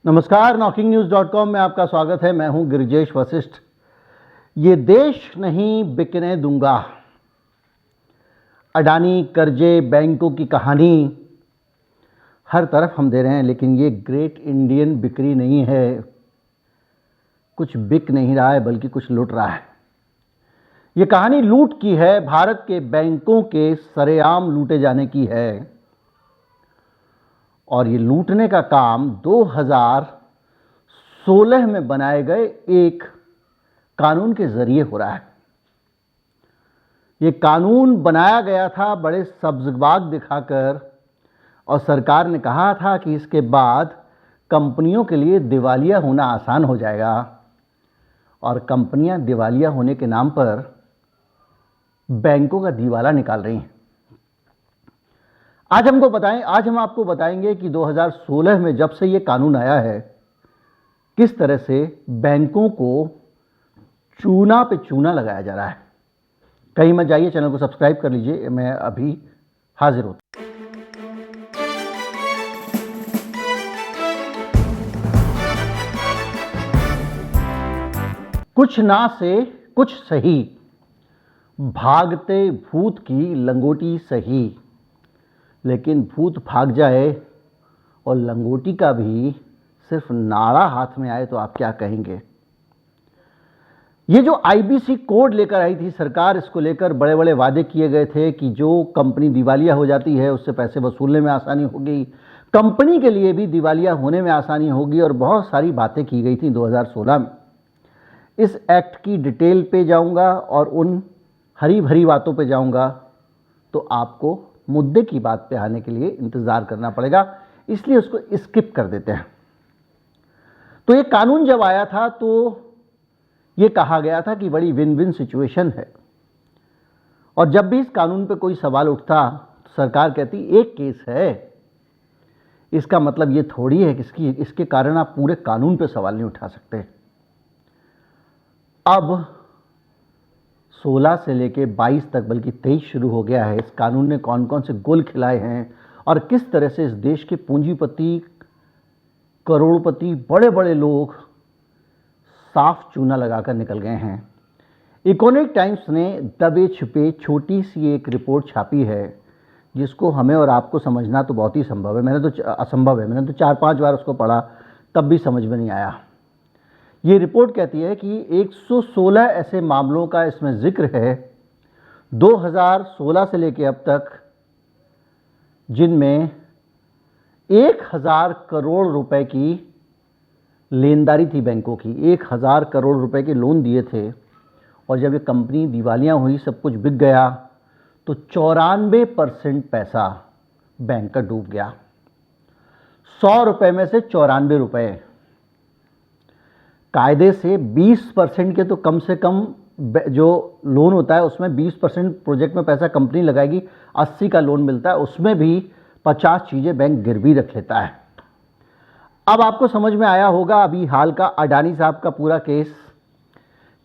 नमस्कार, knocking-news.com में आपका स्वागत है। मैं हूं गिरिजेश वशिष्ठ। ये देश नहीं बिकने दूंगा, अडानी, कर्जे, बैंकों की कहानी हर तरफ हम दे रहे हैं, लेकिन ये ग्रेट इंडियन बिक्री नहीं है। कुछ बिक नहीं रहा है बल्कि कुछ लूट रहा है। ये कहानी लूट की है, भारत के बैंकों के सरेआम लूटे जाने की है। और ये लूटने का काम 2016 में बनाए गए एक कानून के जरिए हो रहा है। ये कानून बनाया गया था बड़े सब्ज़बाग दिखाकर, और सरकार ने कहा था कि इसके बाद कंपनियों के लिए दिवालिया होना आसान हो जाएगा, और कंपनियां दिवालिया होने के नाम पर बैंकों का दिवाला निकाल रही हैं। आज हम आपको बताएंगे कि 2016 में जब से ये कानून आया है, किस तरह से बैंकों को चूना पे चूना लगाया जा रहा है। कहीं मत जाइए, चैनल को सब्सक्राइब कर लीजिए। मैं अभी हाजिर होता हूं। कुछ ना से कुछ सही, भागते भूत की लंगोटी सही। लेकिन भूत भाग जाए और लंगोटी का भी सिर्फ नाड़ा हाथ में आए तो आप क्या कहेंगे। ये जो आईबीसी कोड लेकर आई थी सरकार, इसको लेकर बड़े बड़े वादे किए गए थे कि जो कंपनी दिवालिया हो जाती है उससे पैसे वसूलने में आसानी होगी, कंपनी के लिए भी दिवालिया होने में आसानी होगी, और बहुत सारी बातें की गई थी 2016 में। इस एक्ट की डिटेल पे जाऊंगा और उन हरी भरी बातों पे जाऊंगा, तो आपको मुद्दे की बात पे आने के लिए इंतज़ार करना पड़ेगा, इसलिए उसको स्किप कर देते हैं। तो ये कानून जब आया था तो ये कहा गया था कि बड़ी विन विन सिचुएशन है, और जब भी इस कानून पे कोई सवाल उठता तो सरकार कहती एक केस है, इसका मतलब ये थोड़ी है कि इसके कारण आप पूरे कानून पे सवाल नहीं उठा सकते। अब 16 से लेके 22 तक, बल्कि 23 शुरू हो गया है। इस कानून ने कौन कौन से गोल खिलाए हैं और किस तरह से इस देश के पूंजीपति, करोड़पति, बड़े बड़े लोग साफ चूना लगाकर निकल गए हैं। इकोनॉमिक टाइम्स ने दबे छिपे छोटी सी एक रिपोर्ट छापी है, जिसको हमें और आपको समझना तो बहुत ही असंभव है। मैंने तो 4-5 बार उसको पढ़ा, तब भी समझ में नहीं आया। ये रिपोर्ट कहती है कि 116 ऐसे मामलों का इसमें जिक्र है 2016 से लेकर अब तक, जिनमें 1000 करोड़ रुपए की लेनदारी थी बैंकों की। 1000 करोड़ रुपए के लोन दिए थे, और जब ये कंपनी दिवालिया हुई, सब कुछ बिक गया, तो 94% पैसा बैंक का डूब गया। 100 रुपए में से 94 रुपए। कायदे से 20% के तो कम से कम जो लोन होता है उसमें 20% प्रोजेक्ट में पैसा कंपनी लगाएगी, 80 का लोन मिलता है, उसमें भी 50 चीज़ें बैंक गिरवी रख लेता है। अब आपको समझ में आया होगा अभी हाल का अडानी साहब का पूरा केस,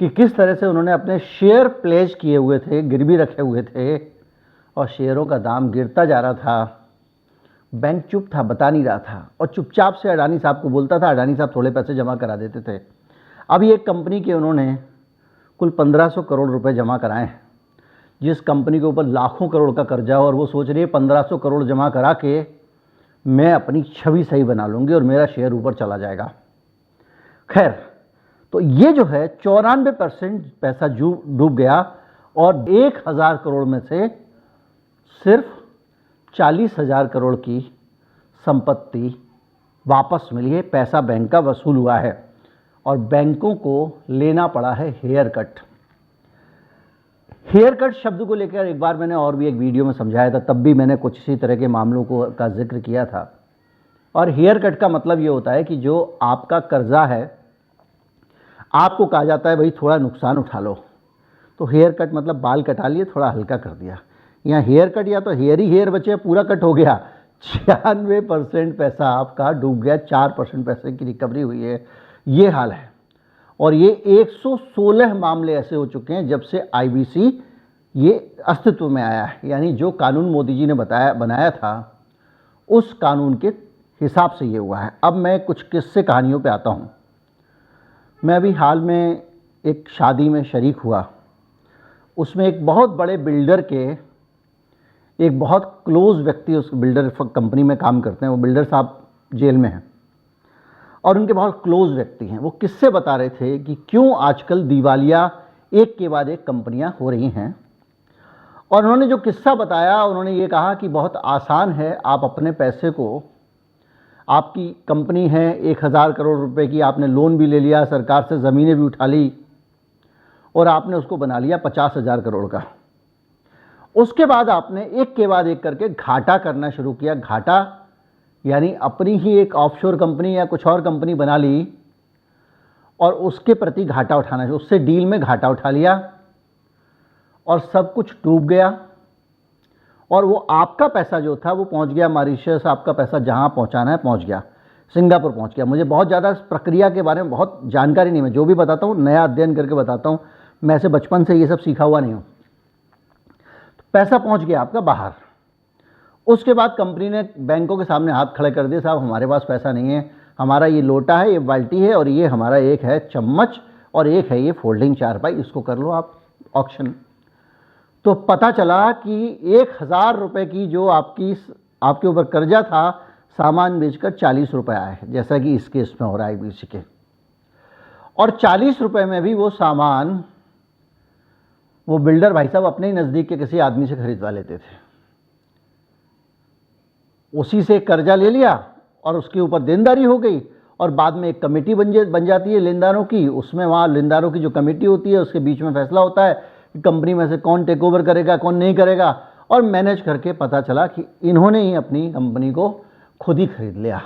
कि किस तरह से उन्होंने अपने शेयर प्लेज किए हुए थे, गिरवी रखे हुए थे, और शेयरों का दाम गिरता जा रहा था। बैंक चुप था, बता नहीं रहा था, और चुपचाप से अडानी साहब को बोलता था, अडानी साहब थोड़े पैसे जमा करा देते थे। अभी एक कंपनी के उन्होंने कुल 1500 करोड़ रुपए जमा कराए हैं, जिस कंपनी के ऊपर लाखों करोड़ का कर्जा हो, और वो सोच रही है 1500 करोड़ जमा करा के मैं अपनी छवि सही बना लूँगी और मेरा शेयर ऊपर चला जाएगा। खैर, तो ये जो है 94% पैसा डूब गया, और 1000 करोड़ में से सिर्फ 40,000 करोड़ की संपत्ति वापस मिली है। पैसा बैंक का वसूल हुआ है, और बैंकों को लेना पड़ा है हेयर कट। हेयर कट शब्द को लेकर एक बार मैंने और भी एक वीडियो में समझाया था, तब भी मैंने कुछ इसी तरह के मामलों का जिक्र किया था। और हेयर कट का मतलब ये होता है कि जो आपका कर्जा है, आपको कहा जाता है भाई थोड़ा नुकसान उठा लो, तो हेयर कट मतलब बाल कटा लिए, थोड़ा हल्का कर दिया। यहाँ हेयर कट या तो हेयर ही हेयर बचे, पूरा कट हो गया। 96% पैसा आपका डूब गया, 4% पैसे की रिकवरी हुई है। ये हाल है, और ये 116 मामले ऐसे हो चुके हैं जब से आईबीसी ये अस्तित्व में आया है। यानी जो कानून मोदी जी ने बनाया था, उस कानून के हिसाब से ये हुआ है। अब मैं कुछ किस्से कहानियों पे आता हूँ। मैं अभी हाल में एक शादी में शरीक हुआ। उसमें एक बहुत बड़े बिल्डर के एक बहुत क्लोज व्यक्ति उस बिल्डर कंपनी में काम करते हैं, वो बिल्डर साहब जेल में हैं और उनके बहुत क्लोज व्यक्ति हैं। वो किस्से बता रहे थे कि क्यों आजकल दिवालिया एक के बाद एक कंपनियां हो रही हैं। और उन्होंने जो किस्सा बताया, उन्होंने ये कहा कि बहुत आसान है, आप अपने पैसे को, आपकी कंपनी है 1000 करोड़ रुपए की, आपने लोन भी ले लिया, सरकार से ज़मीनें भी उठा ली और आपने उसको बना लिया 50,000 करोड़ का। उसके बाद आपने एक के बाद एक करके घाटा करना शुरू किया। घाटा यानी अपनी ही एक ऑफशोर कंपनी या कुछ और कंपनी बना ली और उसके प्रति घाटा उठाना, उससे डील में घाटा उठा लिया और सब कुछ डूब गया। और वो आपका पैसा जो था वो पहुंच गया मॉरिशस, आपका पैसा जहां पहुंचाना है पहुंच गया, सिंगापुर पहुंच गया। मुझे बहुत ज़्यादा इस प्रक्रिया के बारे में बहुत जानकारी नहीं, मैं जो भी बताता हूँ नया अध्ययन करके बताता हूँ, मैं ऐसे बचपन से ये सब सीखा हुआ नहीं हूँ। तो पैसा पहुंच गया आपका बाहर। उसके बाद कंपनी ने बैंकों के सामने हाथ खड़े कर दिए, साहब हमारे पास पैसा नहीं है, हमारा ये लोटा है, ये बाल्टी है और ये हमारा एक है चम्मच और एक है ये फोल्डिंग चारपाई, इसको कर लो आप ऑक्शन। तो पता चला कि 1000 रुपये की जो आपके ऊपर कर्जा था, सामान बेचकर 40 रुपये आए, जैसा कि इस केस में हो रहा है बीच के। और 40 रुपये में भी वो सामान वो बिल्डर भाई साहब अपने ही नज़दीक के किसी आदमी से खरीदवा लेते थे। उसी से कर्जा ले लिया और उसके ऊपर देनदारी हो गई और बाद में एक कमेटी बन जाती है लेनदारों की। उसमें वहाँ लेनदारों की जो कमेटी होती है उसके बीच में फैसला होता है कि कंपनी में से कौन टेक ओवर करेगा, कौन नहीं करेगा। और मैनेज करके पता चला कि इन्होंने ही अपनी कंपनी को खुद ही खरीद लिया।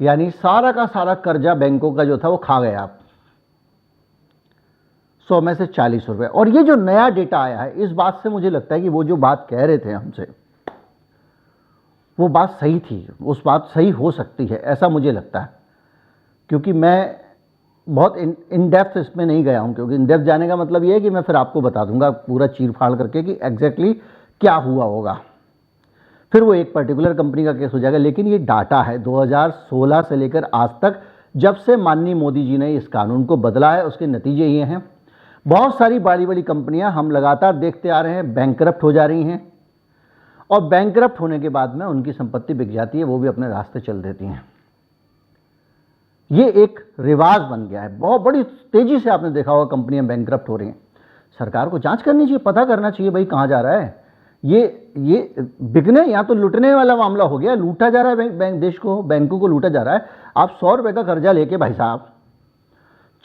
यानी सारा का सारा कर्जा बैंकों का जो था वो खा गए आप, 100 में से 40 रुपये। और ये जो नया डेटा आया है, इस बात से मुझे लगता है कि वो जो बात कह रहे थे हमसे, वो बात सही थी, उस बात सही हो सकती है, ऐसा मुझे लगता है। क्योंकि मैं बहुत इन डेप्थ इसमें नहीं गया हूं, क्योंकि इन डेप्थ जाने का मतलब ये है कि मैं फिर आपको बता दूंगा पूरा चीर फाड़ करके कि एग्जैक्टली क्या हुआ होगा, फिर वो एक पर्टिकुलर कंपनी का केस हो जाएगा। लेकिन ये डाटा है 2016 से लेकर आज तक, जब से माननीय मोदी जी ने इस कानून को बदला है, उसके नतीजे ये हैं। बहुत सारी बड़ी बड़ी कंपनियां हम लगातार देखते आ रहे हैं बैंकरप्ट हो जा रही हैं और बैंकरप्ट होने के बाद में उनकी संपत्ति बिक जाती है, वो भी अपने रास्ते चल देती हैं। ये एक रिवाज बन गया है। बहुत बड़ी तेजी से आपने देखा होगा कंपनियां बैंकरप्ट हो रही हैं। सरकार को जांच करनी चाहिए, पता करना चाहिए भाई कहाँ जा रहा है ये बिकने या तो लूटने वाला मामला हो गया। लूटा जा रहा है बैंक देश को, बैंकों को लूटा जा रहा है। आप 100 रुपये का कर्जा लेके भाई साहब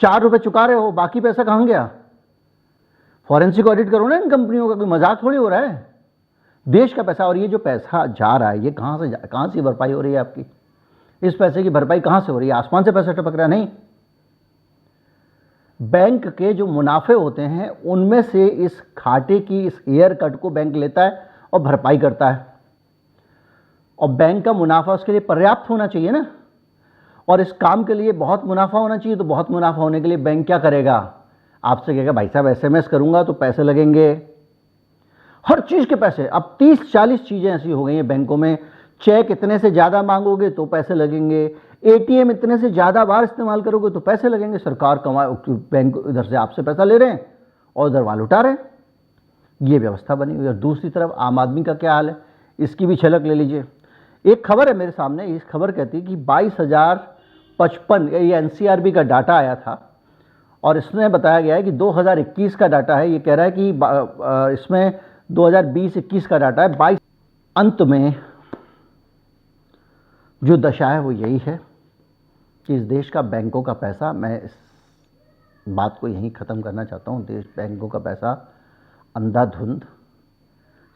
4 रुपये चुका रहे हो, बाकी पैसा कहाँ गया? फॉरेंसिक ऑडिट करो ना इन कंपनियों का, कोई मजाक थोड़ी हो रहा है। देश का पैसा, और ये जो पैसा जा रहा है ये कहाँ से भरपाई हो रही है आपकी? इस पैसे की भरपाई कहाँ से हो रही है? आसमान से पैसा टपक रहा नहीं। बैंक के जो मुनाफे होते हैं उनमें से इस घाटे की, इस हेयर कट को बैंक लेता है और भरपाई करता है। और बैंक का मुनाफा उसके लिए पर्याप्त होना चाहिए ना, और इस काम के लिए बहुत मुनाफा होना चाहिए। तो बहुत मुनाफा होने के लिए बैंक क्या करेगा? आपसे कहेगा भाई साहब SMS करूंगा तो पैसे लगेंगे, हर चीज़ के पैसे। अब 30-40 चीज़ें ऐसी हो गई हैं बैंकों में। चेक इतने से ज़्यादा मांगोगे तो पैसे लगेंगे, ATM इतने से ज़्यादा बार इस्तेमाल करोगे तो पैसे लगेंगे। सरकार बैंक इधर से आपसे पैसा ले रहे हैं और उधर वाल उठा रहे हैं। ये व्यवस्था बनी हुई है। और दूसरी तरफ आम आदमी का क्या हाल है, इसकी भी झलक ले लीजिए। एक खबर है मेरे सामने, इस खबर कहती है कि 22,055, ये NCRB का डाटा आया था और इसमें बताया गया है कि 2021 का डाटा है। ये कह रहा है कि इसमें 2020-21 का डाटा है। 22 अंत में जो दशा है वो यही है कि इस देश का बैंकों का पैसा, मैं इस बात को यहीं ख़त्म करना चाहता हूँ, देश बैंकों का पैसा अंधाधुंध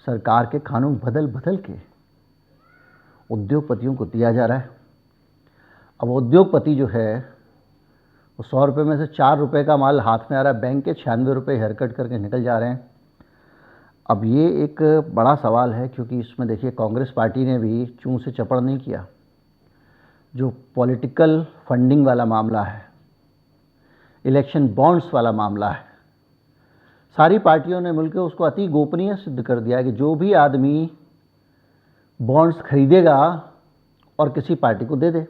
सरकार के कानून बदल बदल के उद्योगपतियों को दिया जा रहा है। अब उद्योगपति जो है वो 100 रुपये में से 4 रुपये का माल हाथ में आ रहा है, बैंक के 96 रुपये हेयर कट करके निकल जा रहे हैं। अब ये एक बड़ा सवाल है, क्योंकि इसमें देखिए कांग्रेस पार्टी ने भी चूं से चपड़ नहीं किया। जो पॉलिटिकल फंडिंग वाला मामला है, इलेक्शन बॉन्ड्स वाला मामला है, सारी पार्टियों ने मिलकर उसको अति गोपनीय सिद्ध कर दिया है कि जो भी आदमी बॉन्ड्स खरीदेगा और किसी पार्टी को दे दे,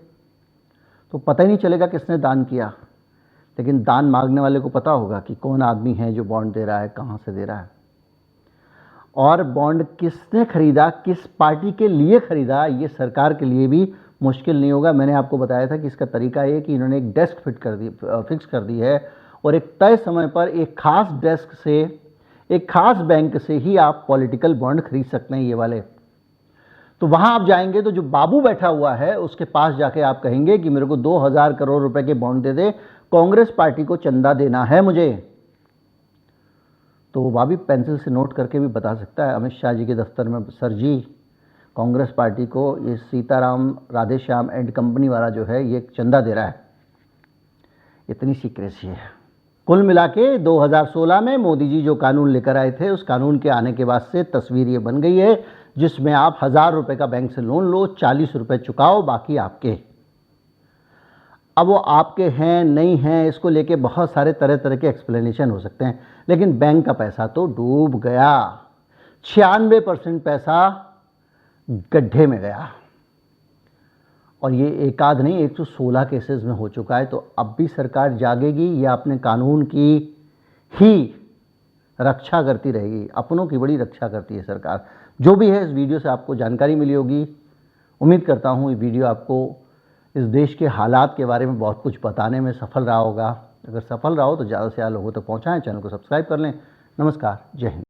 तो पता ही नहीं चलेगा किसने दान किया। लेकिन दान मांगने वाले को पता होगा कि कौन आदमी है जो बॉन्ड दे रहा है, कहाँ से दे रहा है, और बॉन्ड किसने खरीदा, किस पार्टी के लिए खरीदा, ये सरकार के लिए भी मुश्किल नहीं होगा। मैंने आपको बताया था कि इसका तरीका ये कि इन्होंने एक डेस्क फिक्स कर दी है और एक तय समय पर एक खास डेस्क से, एक खास बैंक से ही आप पॉलिटिकल बॉन्ड खरीद सकते हैं ये वाले। तो वहाँ आप जाएंगे तो जो बाबू बैठा हुआ है उसके पास जाके आप कहेंगे कि मेरे को 2000 करोड़ रुपए के बॉन्ड दे दे, कांग्रेस पार्टी को चंदा देना है मुझे। तो वो बाबी पेंसिल से नोट करके भी बता सकता है अमित शाह जी के दफ्तर में, सर जी कांग्रेस पार्टी को ये सीताराम राधेश्याम एंड कंपनी वाला जो है ये चंदा दे रहा है। इतनी सीक्रेसी है। कुल मिला के 2016 में मोदी जी जो कानून लेकर आए थे, उस कानून के आने के बाद से तस्वीर ये बन गई है जिसमें आप 1000 रुपये का बैंक से लोन लो, 40 रुपये चुकाओ, बाकी आपके। अब वो आपके हैं नहीं हैं, इसको लेके बहुत सारे तरह तरह के एक्सप्लेनेशन हो सकते हैं, लेकिन बैंक का पैसा तो डूब गया। 96% पैसा गड्ढे में गया, और ये एक आध नहीं 116 केसेस में हो चुका है। तो अब भी सरकार जागेगी या अपने कानून की ही रक्षा करती रहेगी? अपनों की बड़ी रक्षा करती है सरकार। जो भी है, इस वीडियो से आपको जानकारी मिली होगी। उम्मीद करता हूँ ये वीडियो आपको इस देश के हालात के बारे में बहुत कुछ बताने में सफल रहा होगा। अगर सफल रहा हो तो ज़्यादा से ज़्यादा लोगों तक पहुँचाएँ, चैनल को सब्सक्राइब कर लें। नमस्कार, जय हिंद।